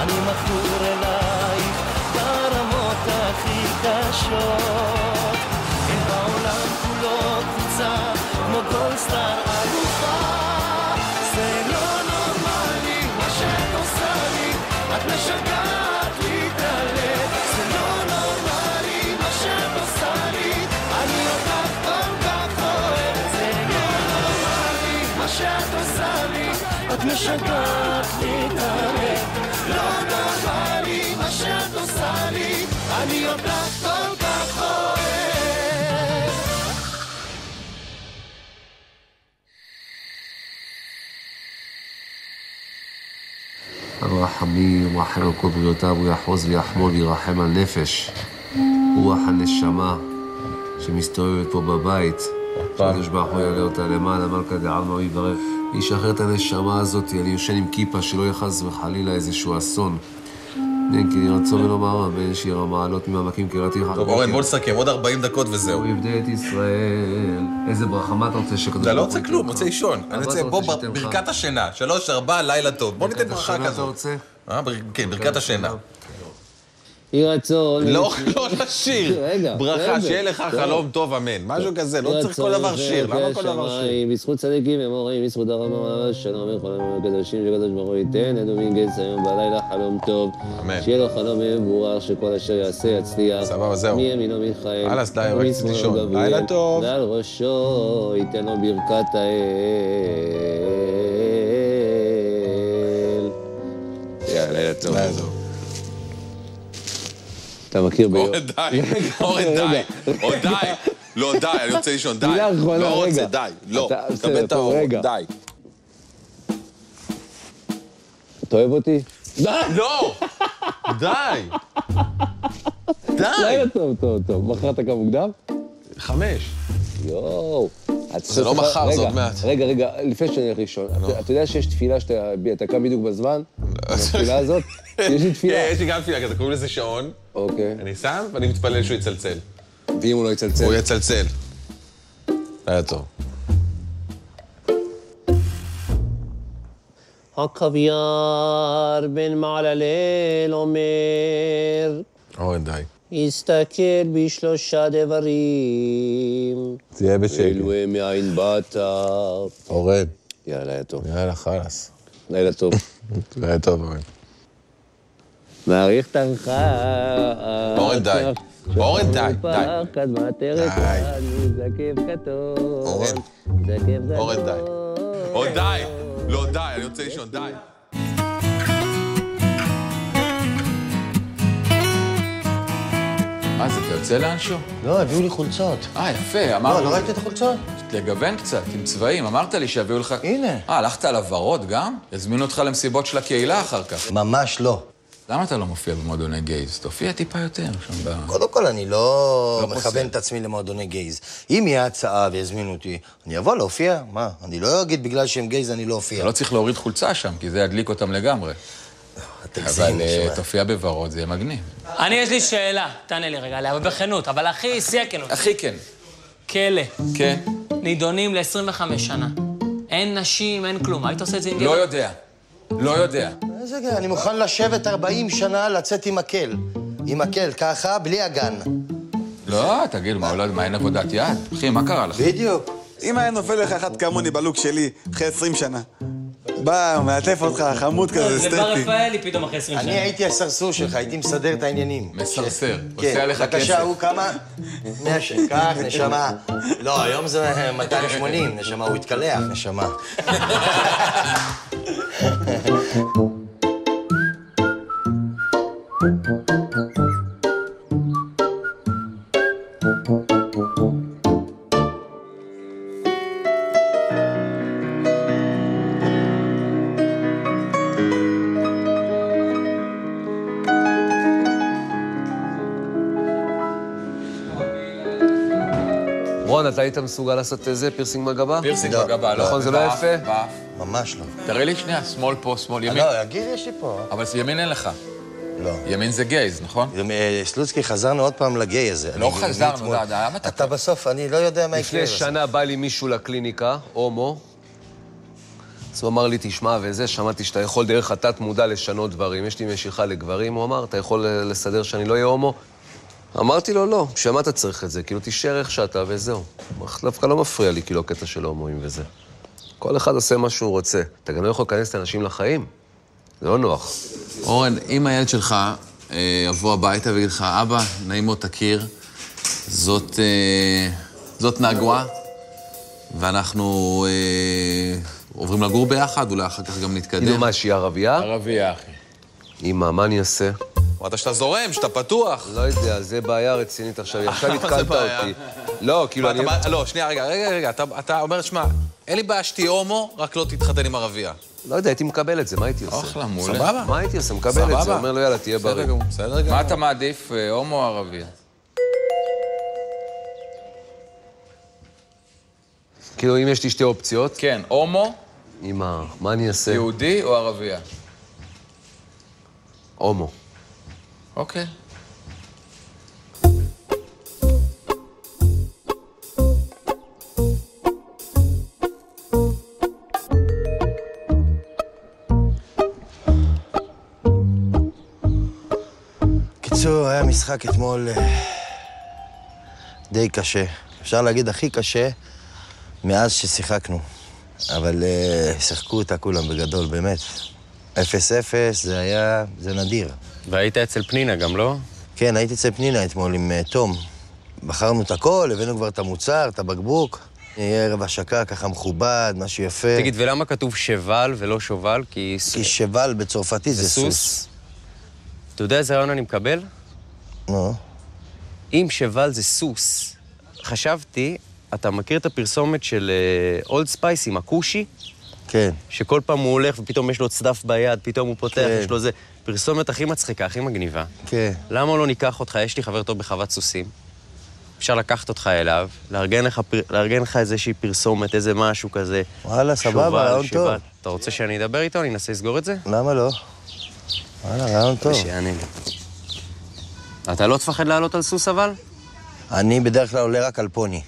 אני מכור אלייך ברמות הכי קשות. אין בעולם כולו קבוצה כמו גולדסטאר אלופה. זה לא נורמלי מה שאת עושה לי, את משגעת לי את הלב. זה לא נורמלי מה שאת עושה לי, אני אותך כל כך אוהב. זה לא נורמלי מה שאת עושה לי, את משגעת לי את הלב. לא נורמלי מה שאת עושה לי, אני אותך כל כך אוהב. הרחמים, רחם על כל בריאותיו, הוא יחוז ויחמול וירחם על נפש. רוח הנשמה שמסתובבת פה בבית. הקדוש ברוך הוא יעלה אותה למעלה, מלכה דעלמא ויברך. ישחרר את הנשמה הזאת, אני יושן עם כיפה, שלא יחס וחלילה איזשהו אסון. כן, כי נרצו ולומר, בין שיר המעלות ממעמקים קראתי לך. טוב, אורן, בוא נסכם, עוד 40 דקות וזהו. הוא יבדה את ישראל. איזה ברכה, מה אתה רוצה שקדוש? אתה לא רוצה כלום, רוצה לישון. אני רוצה, בוא, ברכת השינה, 3, 4, לילה טוב. בוא ניתן ברכה כזאת. אתה רוצה? כן, ברכת השינה. יהי רצון. לא לשיר. ברכה, שיהיה לך חלום טוב, אמן. משהו כזה, לא צריך כל דבר שיר. למה כל דבר שיר? בזכות צדיקים אמורים, בזכות הרמה, שלום וכל הקדושים שקדוש ברוך הוא ייתן, אדומין גייס היום בלילה חלום טוב. אמן. שיהיה לו חלום מבורר, שכל אשר יעשה יצליח. סבבה, זהו. מימינו מיכאל. הלאה, די, רק לישון. לילה טוב. ועל ראשו ייתן לו ברכת האל. יאללה, לילה טוב. לילה טוב. אתה מכיר ביום. אורן, די. אורן, די. עוד די. לא, די, אני רוצה לישון, די. לא רוצה, די. לא. תקבל את האור, די. אתה אוהב אותי? די! לא! די! די! לילה טוב, טוב, טוב. מחר אתה קם מוקדם? 5. יואו. זה לא מחר, זה עוד מעט. רגע, לפני שאני הולך לישון. אתה יודע שיש תפילה שאתה קם בדיוק בזמן? התפילה הזאת? יש לי תפילה. יש לי גם תפילה כזה, קוראים לזה שעון. אוקיי. אני שם ואני מתפלל שהוא יצלצל. ואם הוא לא יצלצל? הוא יצלצל. היה טוב. הקוויאר בן מעללל אומר, אורן, די. הסתכל בשלושה דברים. תהיה בשקט. אלו הם מאין באת. אורן. יאללה, לילה טוב. יאללה, חלאס. לילה טוב. לילה טוב, אורן. מעריך תנך. אורן, די. אורן, די, די. אורן. אורן, די. עוד די. לא, די, אני רוצה לישון, די. מה זה, אתה יוצא לאנשהו? לא, הביאו לי חולצות. יפה, אמרנו... לא ראית את החולצות? לגוון קצת, עם צבעים, אמרת לי שיביאו לך... הנה. הלכת על הוורוד גם? יזמינו אותך למסיבות של הקהילה אחר כך. ממש לא. למה אתה לא מופיע במועדוני גייז? תופיע טיפה יותר. קודם כל, אני לא מכוון את עצמי למועדוני גייז. אם יהיה הצעה ויזמינו אותי, אני אבוא להופיע. מה? אני לא אגיד בגלל שהם גייז, אני לא אופיע. אתה לא צריך להוריד חולצה שם, כי זה ידליק אותם לגמרי. אבל תופיע בוורוד, זה יהיה מגניב. אני, יש לי שאלה, תענה לי רגע, אבל בכנות, אבל הכי שיא הכנות. הכי כן. כלא. כן. נידונים ל-25 שנה. אין נשים, אין כלום. היית עושה את זה עם גבר? לא יודע. לא יודע. איזה גאה, אני מוכן לשבת 40 שנה לצאת עם מקל. עם מקל, ככה, בלי הגן. לא, תגיד, מה אין עבודת יד? אחי, מה קרה לך? בדיוק. אם היה נופל לך אחד כמוני בלוק שלי אחרי 20 שנה, בא, מעטף אותך, חמוד כזה, סטטי. זה בר רפאלי פתאום אחרי 20 שנה. אני הייתי הסרסור שלך, הייתי מסדר את העניינים. מסרסר, כן, עושה עליך כסף. בבקשה, הוא כמה? 100 שקל. כך, נשמה. לא, היום זה 280, נשמה, הוא התקלח, נשמה. רון, אתה היית מסוגל לעשות איזה פירסינג בגבה? פירסינג בגבה, לא. נכון, זה לא יפה? ממש לא. תראה לי שנייה, שמאל פה, שמאל ימין. לא, יגיד, יש לי פה. אבל ימין אין לך. לא. ימין זה גייז, נכון? סלוצקי, חזרנו עוד פעם לגיי הזה. לא חזרנו, אתה בסוף, אני לא יודע מה יקרה. לפני שנה בא לי מישהו לקליניקה, הומו, אז הוא אמר לי, תשמע וזה, שמעתי שאתה יכול דרך התת מודע לשנות דברים. יש לי משיכה לגברים, הוא אמר, אתה יכול לסדר שאני לא אהיה הומו? אמרתי לו, לא, שמה אתה צריך את זה? כאילו, תישאר איך שאתה וזהו. דווקא לא מפריע לי, כאילו, הקטע של הומואים וזה. כל אחד עושה מה שהוא רוצה. אתה גם לא יכול להיכנס את האנשים לחיים. זה לא נוח. אורן, אם הילד שלך יבוא הביתה ויגיד לך, אבא, נעים מאוד תכיר, זאת נגווה, ואנחנו עוברים לגור ביחד, אולי אחר כך גם נתקדם. כאילו מה, שהיא ערבייה? ערבייה, אחי. אמא, מה אני אעשה? אמרת שאתה זורם, שאתה פתוח. לא יודע, זה בעיה רצינית עכשיו. עכשיו התקלת אותי. לא, כאילו אני... לא, שנייה, רגע. אתה אומר, שמע, אין לי בעיה שתהיה הומו, רק לא תתחתן עם ערבייה. לא יודע, הייתי מקבל את זה, מה הייתי עושה? אחלה, מעולה. סבבה? מה הייתי עושה? מקבל את זה. אומר לו, יאללה, תהיה בריא. בסדר גמור. מה אתה מעדיף, הומו או ערבייה? כאילו, אם יש לי שתי אופציות... כן, הומו, אמא, מה אני אעשה? יהודי או ערבייה? הומו. אוקיי. קיצור, היה משחק אתמול די קשה. אפשר להגיד הכי קשה מאז ששיחקנו. אבל שיחקו אותה כולם בגדול, באמת. 0-0 זה נדיר. והיית אצל פנינה גם, לא? כן, הייתי אצל פנינה אתמול עם תום. בחרנו את הכל, הבאנו כבר את המוצר, את הבקבוק. יהיה ערב השקה, ככה מכובד, משהו יפה. תגיד, ולמה כתוב שבל ולא שובל? כי שבל בצרפתית זה סוס. אתה יודע איזה רעיון אני מקבל? נו. אם שבל זה סוס, חשבתי, אתה מכיר את הפרסומת של אולד ספייס עם הקושי? כן. שכל פעם הוא הולך ופתאום יש לו צדף ביד, פתאום הוא פותח, יש לו זה. פרסומת הכי מצחיקה, הכי מגניבה. כן. למה לא ניקח אותך? יש לי חבר טוב בחוות סוסים. אפשר לקחת אותך אליו, לארגן לך איזושהי פרסומת, איזה משהו כזה. וואלה, סבבה, רעיון טוב. אתה רוצה שאני אדבר איתו? אני אנסה לסגור את זה? למה לא? וואלה, רעיון טוב. ושיענה לי. אתה לא תפחד לעלות על סוס אבל? אני בדרך כלל עולה רק על פוני.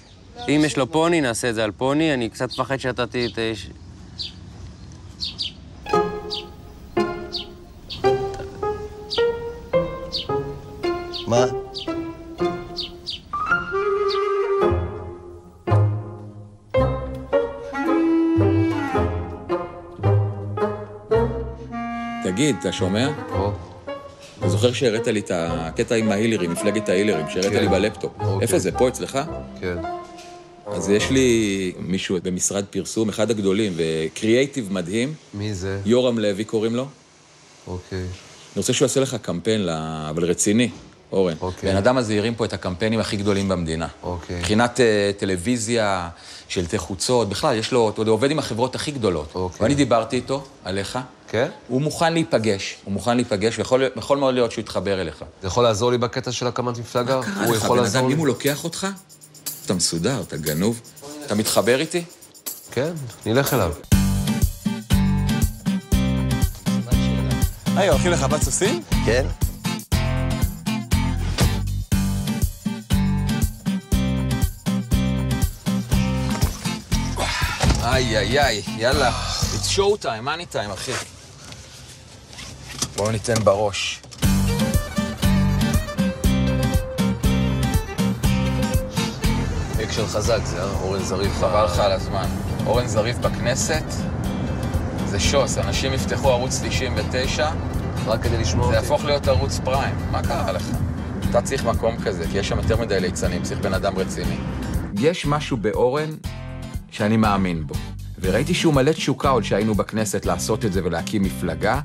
אם יש לו פוני, נעשה את זה על פוני. אני קצת מפחד שאתה מה? תגיד, אתה שומע? פה. אתה זוכר שהראית לי את הקטע עם ההילרים, מפלגת ההילרים, שהראית לי בלפטופ. איפה זה? פה אצלך? כן. אז יש לי מישהו במשרד פרסום, אחד הגדולים, וקריאייטיב מדהים. מי זה? יורם לוי קוראים לו. אוקיי. אני רוצה שהוא יעשה לך קמפיין, אבל רציני, אורן. בן אדם הזה ירים פה את הקמפיינים הכי גדולים במדינה. מבחינת טלוויזיה, שלטי חוצות, בכלל, יש לו, הוא עובד עם החברות הכי גדולות. ואני דיברתי איתו, עליך. כן? הוא מוכן להיפגש, ויכול מאוד להיות שהוא יתחבר אליך. זה יכול לעזור לי בקטע של הקמת מפלגה? מה קרה לך, בן אדם, אם הוא לוקח אותך, אתה מסודר, אתה גנוב. אתה מתחבר איתי? כן, נלך אליו. היי, הולכים לחוות סוסים? כן. איי, יאללה. It's show time, money time, אחי. בואו ניתן בראש. אקשן חזק זה, אורן זריף. חבל לך על הזמן. אורן זריף בכנסת, זה שוס. אנשים יפתחו ערוץ 99, רק כדי לשמוע אותי. זה יהפוך להיות ערוץ פריים. מה קרה לך? אתה צריך מקום כזה, כי יש שם יותר מדי ליצנים, צריך בן אדם רציני. יש משהו באורן שאני מאמין בו. וראיתי שהוא מלא תשוקה עוד שהיינו בכנסת לעשות את זה ולהקים מפלגה.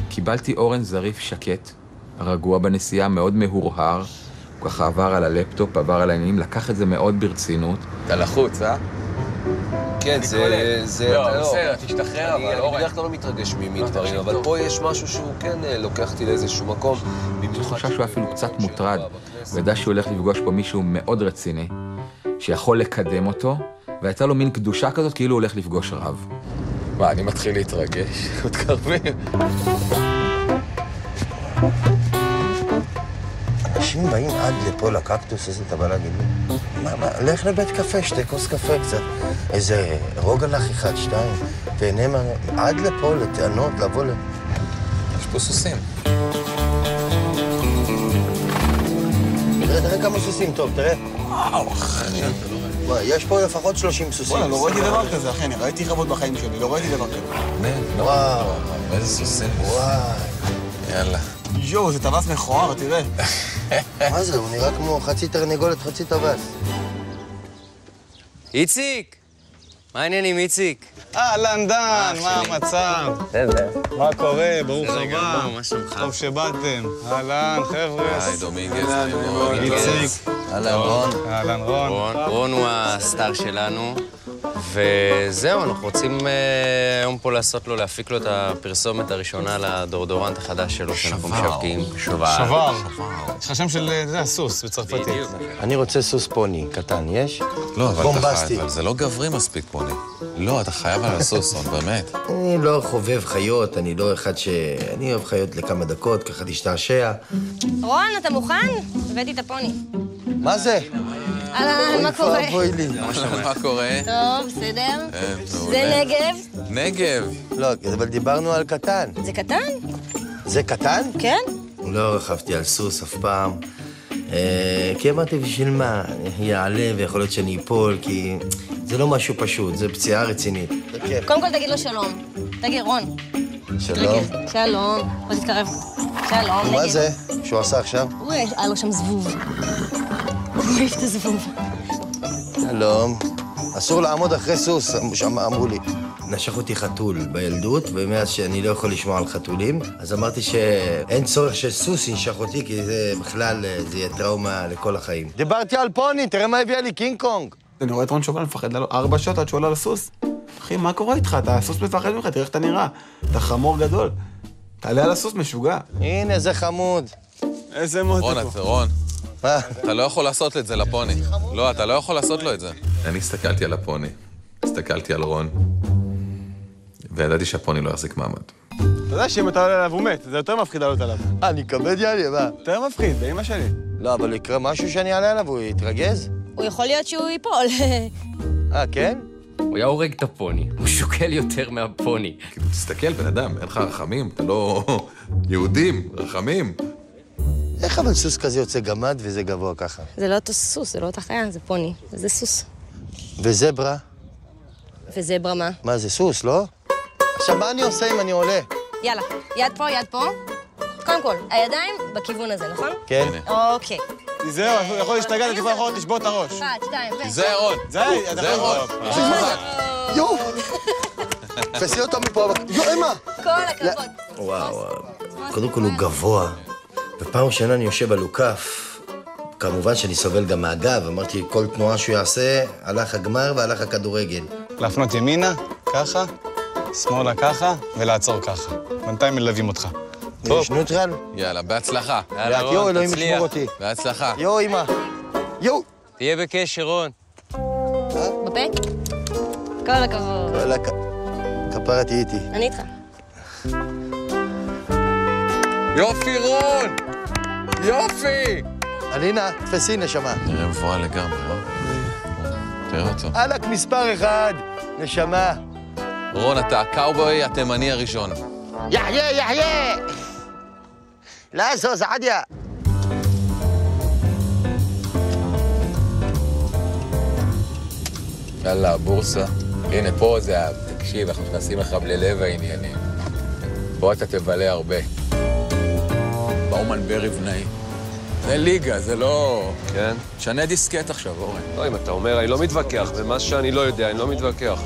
קיבלתי אורן זריף שקט, רגוע בנסיעה, מאוד מהורהר. הוא ככה עבר על הלפטופ, עבר על העניינים, לקח את זה מאוד ברצינות. אתה לחוץ, אה? כן, זה... לא, בסדר, תשתחרר, אבל אורן. אני בדרך כלל לא מתרגש מדברים, אבל פה יש משהו שהוא כן לוקח אותי לאיזשהו מקום. אני חושב שהוא אפילו קצת מוטרד, וידע שהוא הולך לפגוש פה מישהו מאוד רציני, שיכול לקדם אותו, והייתה לו מין קדושה כזאת, כאילו הוא הולך לפגוש רב. מה, אני מתחיל להתרגש, מתקרבים. אנשים באים עד לפה לקקטוס, איזה אתה בא להגיד לי? לך לבית קפה, שתי כוס קפה קצת. איזה רוגלח אחד, שתיים. תהנה עד לפה, לטענות, לבוא ל... יש פה סוסים. תראה כמה סוסים, טוב, תראה. וואו, אחי. יש פה לפחות 30 סוסים. וואלה, לא ראיתי דבר כזה, אחי, אני ראיתי חוות בחיים שלי, לא ראיתי דבר כזה. וואו. איזה סוסים. וואי. יאללה. יואו, זה טווס מכוער, תראה. מה זה? הוא נראה כמו חצי תרנגולת, חצי טווס. איציק! מה העניינים, איציק? אהלן דן, מה המצב? בסדר. מה קורה? ברוך הבא. מה שלומך? טוב שבאתם. אהלן, חבר'ה. היי, דומינגז. איציק. אהלן רון. אהלן רון. רון הוא הסטאר שלנו, וזהו, אנחנו רוצים היום פה להפיק לו את הפרסומת הראשונה לדורדורנט החדש שלו, שאנחנו משווקים. שובר. יש לך שם של, זה הסוס בצרפתית. אני רוצה סוס פוני, קטן, יש? לא, בומבסטי. אבל זה לא גברי מספיק פוני. לא, אתה חייב על הסוס, באמת. אני לא חובב חיות, אני לא אחד ש... אני אוהב חיות לכמה דקות, ככה להשתעשע. רון, אתה מוכן? הבאתי את הפוני. מה זה? אהלן, מה קורה? אוי לי. מה קורה? טוב, בסדר. זה נגב. נגב. לא, אבל דיברנו על קטן. זה קטן? זה קטן? כן. לא רכבתי על סוס אף פעם. כי אמרתי בשביל מה? יעלה ויכול להיות שאני אפול, כי זה לא משהו פשוט, זה פציעה רצינית. קודם כל תגיד לו שלום. תגיד, רון. שלום. שלום. בוא תתקרב. שלום, נגב. מה זה שהוא עשה עכשיו? הוא היה לו שם זבוב. הוא אוהב את הזבוב. שלום. אסור לעמוד אחרי סוס, אמרו לי. נשך אותי חתול בילדות, ומאז שאני לא יכול לשמוע על חתולים, אז אמרתי שאין צורך שסוס ינשך אותי, כי זה בכלל, זה יהיה טראומה לכל החיים. דיברתי על פוני, תראה מה הביאה לי קינג קונג. אני רואה את רון שובל, מפחד לו 4 שעות עד שהוא עולה לסוס. אחי, מה קורה איתך? אתה הסוס מפחד ממך, תראה איך אתה נראה. אתה חמור גדול. תעלה על הסוס משוגע. הנה, זה חמוד. איזה מוטו פה. רון, אתה לא יכול לעשות את זה לפוני. לא, אתה לא יכול לעשות לו את זה. אני הסתכלתי על הפוני, הסתכלתי על רון, וידעתי שהפוני לא יחזיק מעמד. אתה יודע שאם אתה עולה עליו הוא מת, זה יותר מפחיד לעלות עליו. אני כבד יאללה, מה? יותר מפחיד, באמא שלי. לא, אבל יקרה משהו שאני אעלה עליו, הוא יתרגז? הוא יכול להיות שהוא ייפול. כן? הוא היה הורג את הפוני, הוא שוקל יותר מהפוני. תסתכל, בן אדם, אין לך רחמים, אתה לא... יהודים, רחמים. איך אבל סוס כזה יוצא גמד וזה גבוה ככה? זה לא אותו סוס, זה לא אותה חיה, זה פוני. זה סוס. וזברה? וזברה מה? מה זה, סוס, לא? עכשיו, מה אני עושה אם אני עולה? יאללה, יד פה, יד פה. קודם כל, הידיים בכיוון הזה, נכון? כן. אוקיי. תיזהר, הוא יכול להשתגע, תקווה אחרות, לשבור את הראש. 1, 2, ו... זה רון. זה רון. יואו! תפסי אותו מפה, יואו, אמה! כל הכבוד. וואו, קודם כל הוא גבוה. ופעם ראשונה אני יושב על לוקף. כמובן שאני סובל גם מהגב, אמרתי, כל תנועה שהוא יעשה, הלך הגמר והלך הכדורגל. להפנות ימינה, ככה, שמאלה ככה, ולעצור ככה. בינתיים מלווים אותך. יש נוטרל? יאללה, בהצלחה. יואו, אלוהים ישמור אותי. בהצלחה. יואו, אמא. יואו. תהיה בקשר, רון. בפה? כל הכבוד. כפרה תהיי איתי. אני איתך. יופי, רון! יופי! אלינה, תפסי נשמה. נראה מבואה לגמרי, לא? תראה אותו. אלק מספר 1, נשמה. רון, אתה הקאובוי התימני הראשון. יחיה, יחיה! לא, זו עדיה. יאללה, הבורסה. הנה, פה זה, תקשיב, אנחנו נכנסים לך ללב העניינים. פה אתה תבלה הרבה. באומן ברי בנאי. זה ליגה, זה לא... כן? שנה דיסקט עכשיו, אורן. לא, אם אתה אומר, אני לא מתווכח, ומה שאני לא יודע, אני לא מתווכח.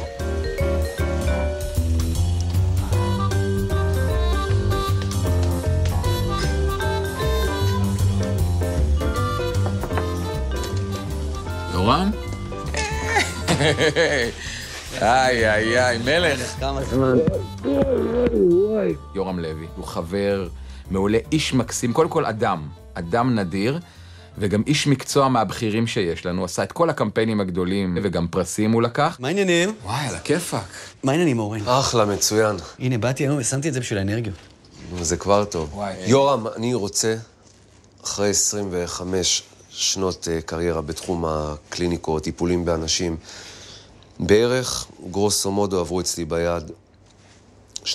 יורם? איי, מלך. כמה זמן. יורם לוי, הוא חבר מעולה, איש מקסים, קודם כל אדם נדיר, וגם איש מקצוע מהבכירים שיש לנו, עשה את כל הקמפיינים הגדולים, וגם פרסים הוא לקח. מה העניינים? וואי, על הכיפק. מה העניינים, אורן? אחלה, מצוין. הנה, באתי היום ושמתי את זה בשביל האנרגיות. זה כבר טוב. יורם, אני רוצה, אחרי 25 שנות קריירה בתחום הקליניקות, טיפולים באנשים. בערך, גרוסו מודו, עברו אצלי ביד 2.5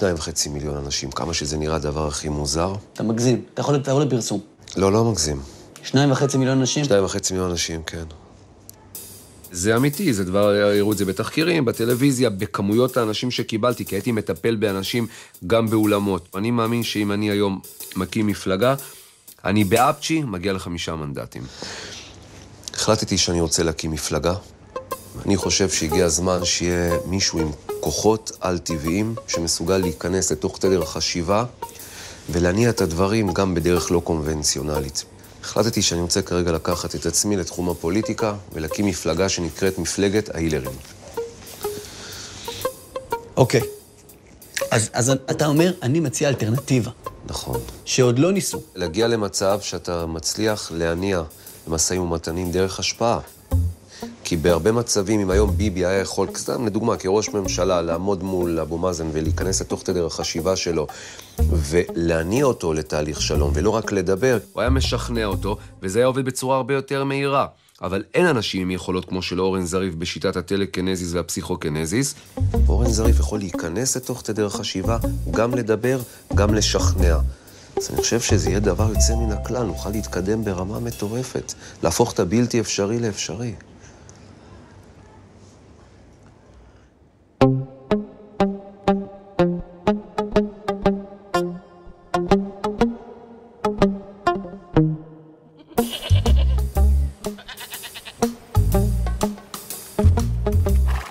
מיליון אנשים. כמה שזה נראה הדבר הכי מוזר. אתה מגזים. אתה יכול לתאר לפרסום. לא מגזים. 2.5 מיליון אנשים? 2.5 מיליון אנשים, כן. זה אמיתי, זה דבר, הראו את זה בתחקירים, בטלוויזיה, בכמויות האנשים שקיבלתי, כי הייתי מטפל באנשים גם באולמות. אני מאמין שאם אני היום מקים מפלגה, אני באפצ'י מגיע ל5 מנדטים. החלטתי שאני רוצה להקים מפלגה. אני חושב שהגיע הזמן שיהיה מישהו עם כוחות על-טבעיים, שמסוגל להיכנס לתוך תדר החשיבה, ולהניע את הדברים גם בדרך לא קונבנציונלית. החלטתי שאני רוצה כרגע לקחת את עצמי לתחום הפוליטיקה, ולהקים מפלגה שנקראת מפלגת ההילרים. אוקיי. אז אתה אומר, אני מציע אלטרנטיבה. נכון. שעוד לא ניסו. להגיע למצב שאתה מצליח להניע למשאים ומתנים דרך השפעה. כי בהרבה מצבים, אם היום ביבי היה יכול, סתם לדוגמה, כראש ממשלה, לעמוד מול אבו מאזן ולהיכנס לתוך תדר החשיבה שלו, ולהניע אותו לתהליך שלום, ולא רק לדבר, הוא היה משכנע אותו, וזה היה עובד בצורה הרבה יותר מהירה. אבל אין אנשים עם יכולות כמו של אורן זריף בשיטת הטלקנזיס והפסיכוקנזיס. אורן זריף יכול להיכנס לתוך תדר החשיבה, גם לדבר, גם לשכנע. אז אני חושב שזה יהיה דבר יוצא מן הכלל, נוכל להתקדם ברמה מטורפת, להפוך את הבלתי אפשרי לאפשרי.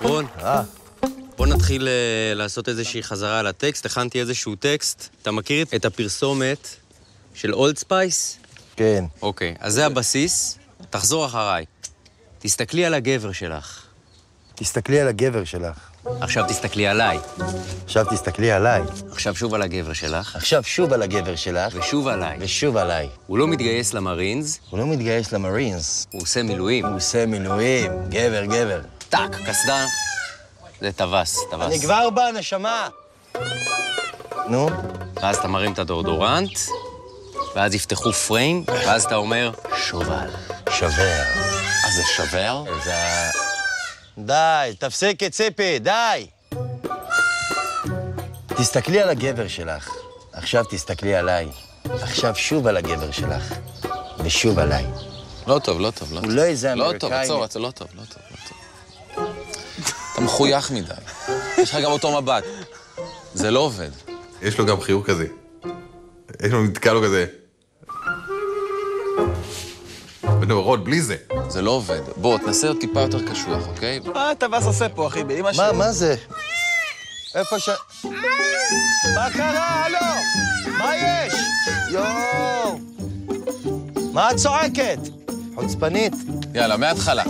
רון, בוא נתחיל לעשות איזושהי חזרה על הטקסט. הכנתי איזשהו טקסט. אתה מכיר את הפרסומת של אולד ספייס? כן. אוקיי, אז זה הבסיס. תחזור אחריי. תסתכלי על הגבר שלך. תסתכלי על הגבר שלך. עכשיו תסתכלי עליי. עכשיו תסתכלי עליי. עכשיו שוב על הגבר שלך. עכשיו שוב על הגבר שלך. ושוב עליי. ושוב עליי. הוא לא מתגייס למרינס. הוא לא מתגייס למרינס. הוא עושה מילואים. הוא עושה מילואים. גבר. טק, קסדה. זה טווס. אני כבר בא, נשמה. נו? ואז אתה מרים את הדורדורנט, ואז יפתחו פריים, ואז אתה אומר, שובל. שובר. אז זה שובר? זה... די, תפסיקי ציפי, די. תסתכלי על הגבר שלך. עכשיו תסתכלי עליי. עכשיו שוב על הגבר שלך. ושוב עליי. לא טוב. הוא לא איזה אמריקאי. לא טוב, עצור, זה לא טוב. אתה מחוייך מדי. יש לך גם אותו מבט. זה לא עובד. יש לו גם חיוך כזה. יש לו נתקע לו כזה. רון, בלי זה. זה לא עובד. בוא, תנסה עוד טיפה יותר קשוח, אוקיי? מה טווס עושה פה, אחי? באמא שלי. מה זה? איפה מה קרה? הלו? מה יש? יואו! מה את צועקת? חוצפנית. יאללה, מההתחלה.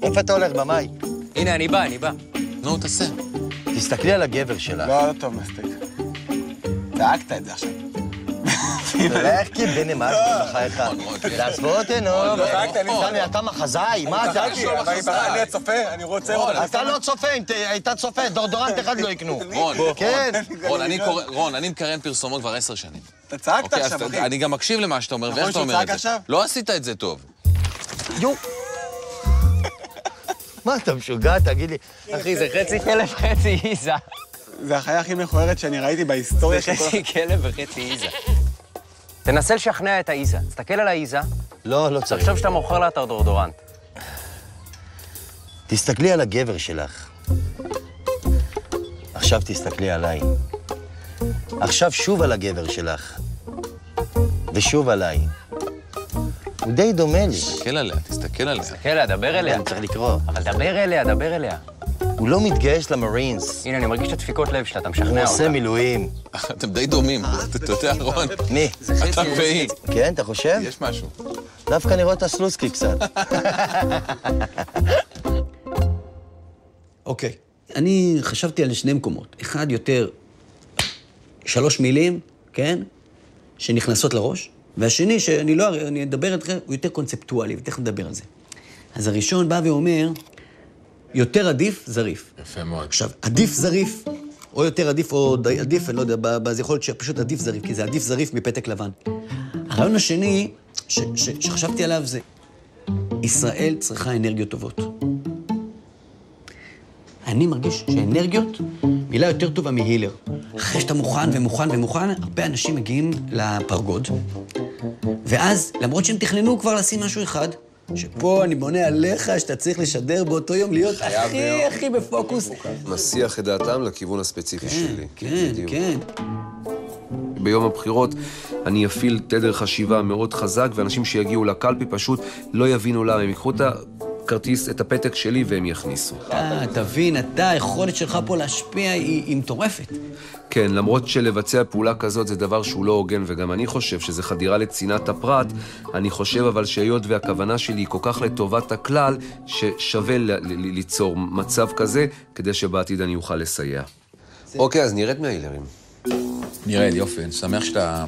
איפה אתה הולך במאי? הנה, אני בא. נו, תעשה. תסתכלי על הגבר שלך. לא טוב, מספיק. דאגת את זה עכשיו. לך קיבני, מה אתה בחייך? תעזבו אותי, נו. סמי, אתה מחזאי, מה אתה? אני הצופה, אני רוצה... אתה לא צופה, אם היית צופה, דורדורנט אחד לא יקנו. רון, אני מקרן פרסומות כבר 10 שנים. אתה צעקת עכשיו, אחי. אני גם מקשיב למה שאתה אומר, ואיך אתה אומר את זה. לא עשית את זה טוב. יו. מה, אתה משוגע? תגיד לי. אחי, זה חצי כלב, חצי איזה. זה החיה הכי מכוערת שאני ראיתי בהיסטוריה. זה חצי כלב וחצי איזה. תנסה לשכנע את האיזה. תסתכל על האיזה. לא צריך. תחשוב שאתה מוכר לה את הדורדורנט. תסתכלי על הגבר שלך. עכשיו תסתכלי עליי. עכשיו שוב על הגבר שלך. ושוב עליי. הוא די דומה לי. תסתכל עליה. תסתכל עליה, דבר אליה. אני צריך לקרוא. אבל דבר אליה. הוא לא מתגייס למרינס. הנה, אני מרגיש את הדפיקות לב שלה, אתה משכנע הוא אותה. עושה מילואים. אתם די דומים, אתה יודע, רון. מי? אתה והיא. כן, אתה חושב? יש משהו. דווקא אני רואה את הסלוסקי קצת. אוקיי. אני חשבתי על 2 מקומות. אחד יותר 3 מילים, כן? שנכנסות לראש. והשני, אני אדבר איתכם, הוא יותר קונספטואלי, ותכף נדבר על זה. אז הראשון בא ואומר, יותר עדיף, זריף. יפה מאוד. עכשיו, עדיף זריף, או יותר עדיף, או עדיף, אני לא יודע, זה יכול להיות שפשוט עדיף זריף, כי זה עדיף זריף מפתק לבן. הרעיון השני, שחשבתי עליו זה, ישראל צריכה אנרגיות טובות. אני מרגיש שאנרגיות, מילה יותר טובה מהילר. אחרי שאתה מוכן ומוכן ומוכן, הרבה אנשים מגיעים לפרגוד, ואז, למרות שהם תכננו כבר לשים משהו אחד, שפה אני בונה עליך שאתה צריך לשדר באותו יום להיות הכי בפוקוס. מסיח את דעתם לכיוון הספציפי שלי. כן, כן. ביום הבחירות אני אפעיל תדר חשיבה מאוד חזק, ואנשים שיגיעו לקלפי פשוט לא יבינו למה. הם יקחו את הכרטיס, את הפתק שלי, והם יכניסו. תבין, היכולת שלך פה להשפיע היא מטורפת. כן, למרות שלבצע פעולה כזאת זה דבר שהוא לא הוגן, וגם אני חושב שזה חדירה לצנעת הפרט, אני חושב אבל שהיות והכוונה שלי היא כל כך לטובת הכלל, ששווה ליצור מצב כזה, כדי שבעתיד אני אוכל לסייע. אוקיי, אז נרד מההילרים. נרד, יופי, אני שמח שאתה...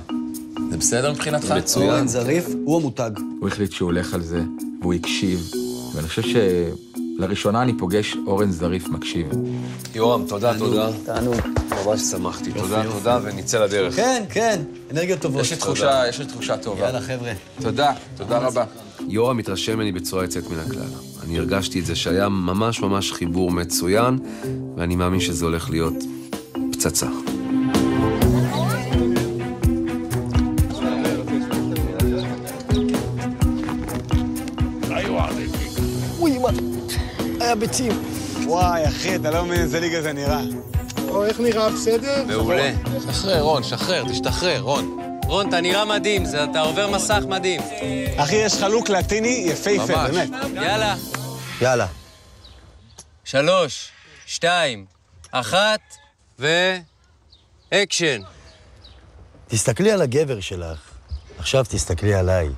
זה בסדר מבחינתך? מצוין. אורן זריף הוא המותג. הוא החליט שהוא הולך על זה, והוא הקשיב, ואני חושב שלראשונה אני פוגש אורן זריף מקשיב. יורם, תודה. תענוג. ממש שמחתי. תודה, ונצא לדרך. כן, אנרגיות טובות. יש לי תחושה טובה. יאללה, חבר'ה. תודה רבה. יורם מתרשם ממני בצורה יוצאת מן הכלל. אני הרגשתי את זה שהיה ממש ממש חיבור מצוין, ואני מאמין שזה הולך להיות פצצה. היה ביצים. וואי, אחי, אתה לא מבין איזה ליגה זה נראה. איך נראה, בסדר? מעולה. שחרר, רון, תשתחרר, רון. רון, אתה נראה מדהים, אתה עובר מסך מדהים. אחי, יש לך לוק לטיני יפהפה, באמת. יאללה. 3, 2, 1, אקשן. תסתכלי על הגבר שלך, עכשיו תסתכלי עליי.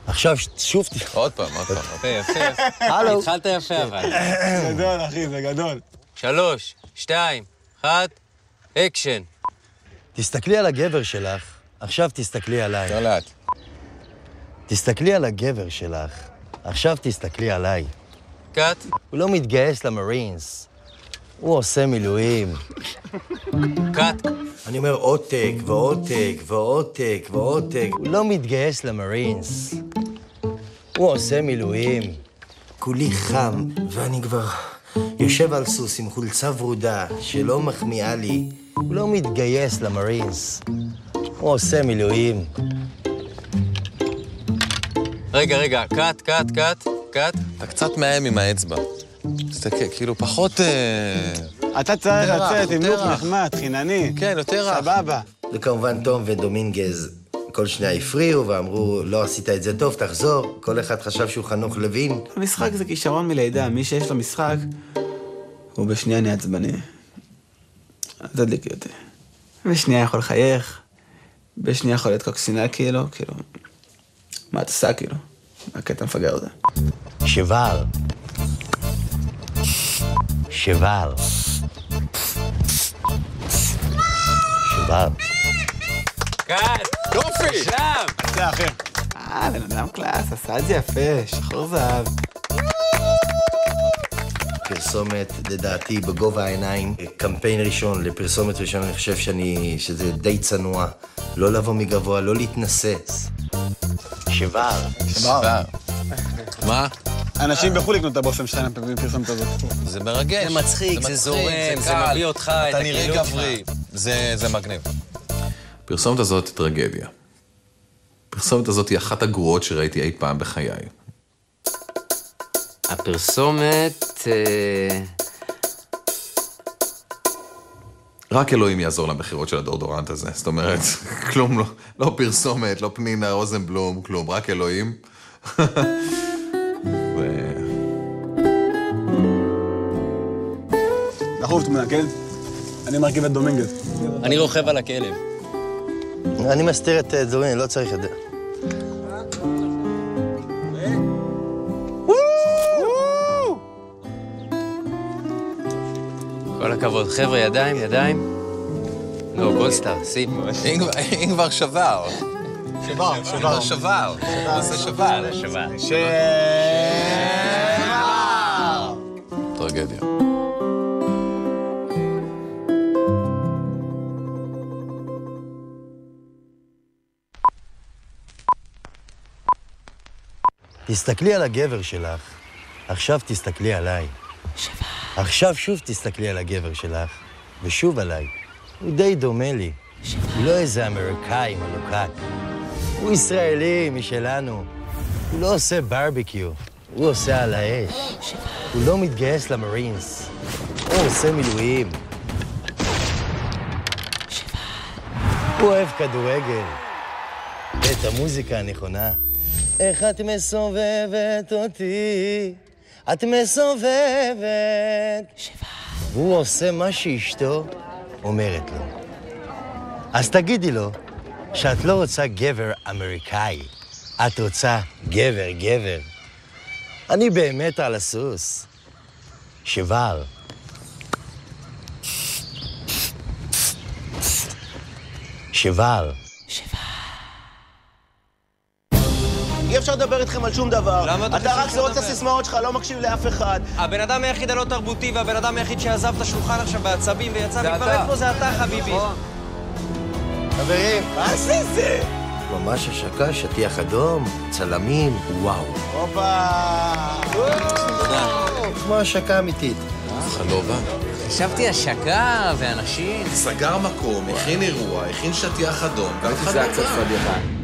עכשיו שוב עוד פעם. יפה. הלו. התחלת יפה, אבל. גדול, אחי, זה גדול. 3, 2, 1, אקשן. תסתכלי על הגבר שלך, עכשיו תסתכלי עליי. יותר לאט. תסתכלי על הגבר שלך, עכשיו תסתכלי עליי. קאט. הוא לא מתגייס למרינס, הוא עושה מילואים. קאט. אני אומר עותק ועותק. הוא לא מתגייס למרינס, הוא עושה מילואים. כולי חם, ואני כבר יושב על סוס עם חולצה ורודה שלא מחמיאה לי. הוא לא מתגייס למרינס, הוא עושה מילואים. רגע, קאט. אתה קצת מאיים עם האצבע. תסתכל, כאילו פחות... אתה צריך לצאת עם לוק נחמד, חינני. כן, יותר רך. סבבה. וכמובן תום ודומינגז כל שנייה הפריעו ואמרו, לא עשית את זה טוב, תחזור. כל אחד חשב שהוא חנוך לוין. המשחק זה כישרון מלידה, מי שיש לו משחק, הוא בשנייה נהיה עצבני. אז תדליק אותי. בשנייה יכול לחייך, בשנייה יכול לתקוק שנאה כאילו, מה אתה עושה כאילו? מה הקטע מפגר הזה? שבר. קאט. יופי! שם! זה אחי. בן אדם קלאס, עשה את זה יפה, שחור זהב. פרסומת, לדעתי, בגובה העיניים. קמפיין ראשון, לפרסומת ראשון, אני חושב שזה די צנוע. לא לבוא מגבוה, לא להתנסס. שבר. מה? אנשים בחו"ל יקנו את הבושם שלהם בפרסומת הזאת. זה מרגש. זה מצחיק, זה זורם, זה מביא אותך, את אתה נראה גברי. זה מגניב. הפרסומת הזאת היא טרגדיה. הפרסומת הזאת היא אחת הגרועות שראיתי אי פעם בחיי. הפרסומת... רק אלוהים יעזור למחירות של הדורדורנט הזה. זאת אומרת, כלום לא פרסומת, לא פנינה רוזנבלום, כלום, רק אלוהים. דחוף תמונה, כן? אני מרכיב את דומינגז. אני רוכב על הכלב. אני מסתיר את דומינגז, לא צריך את זה. כל הכבוד. חבר'ה, ידיים. לא, גולדסטאר, שים. אם כבר שבר. שבר. נעשה שבר. טרגדיה. תסתכלי על הגבר שלך, עכשיו תסתכלי עליי. עכשיו שוב תסתכלי על הגבר שלך, ושוב עליי. הוא די דומה לי. הוא לא איזה אמריקאי מלוקק. הוא ישראלי משלנו. הוא לא עושה ברביקיו, הוא עושה על האש. הוא לא מתגייס למרינס. הוא עושה מילואים. הוא אוהב כדורגל. את המוזיקה הנכונה. איך את מסובבת אותי, את מסובבת. והוא עושה מה שאשתו אומרת לו. אז תגידי לו שאת לא רוצה גבר אמריקאי, את רוצה גבר. אני באמת על הסוס. שבל. שבל. אי אפשר לדבר איתכם על שום דבר. למה אתה אתה רק זורק את הסיסמאות שלך, לא מקשיב לאף אחד. הבן אדם היחיד הלא תרבותי והבן אדם היחיד שעזב את השולחן עכשיו בעצבים ויצא וכבר איפה זה אתה, חביבי. חברים, מה זה? ממש השקה, שטיח אדום, צלמים, וואו. הופה! כמו השקה אמיתית. חלובה. חשבתי השקה ואנשים. סגר מקום, הכין אירוע, הכין שטיח אדום. זה קצת פדיחה.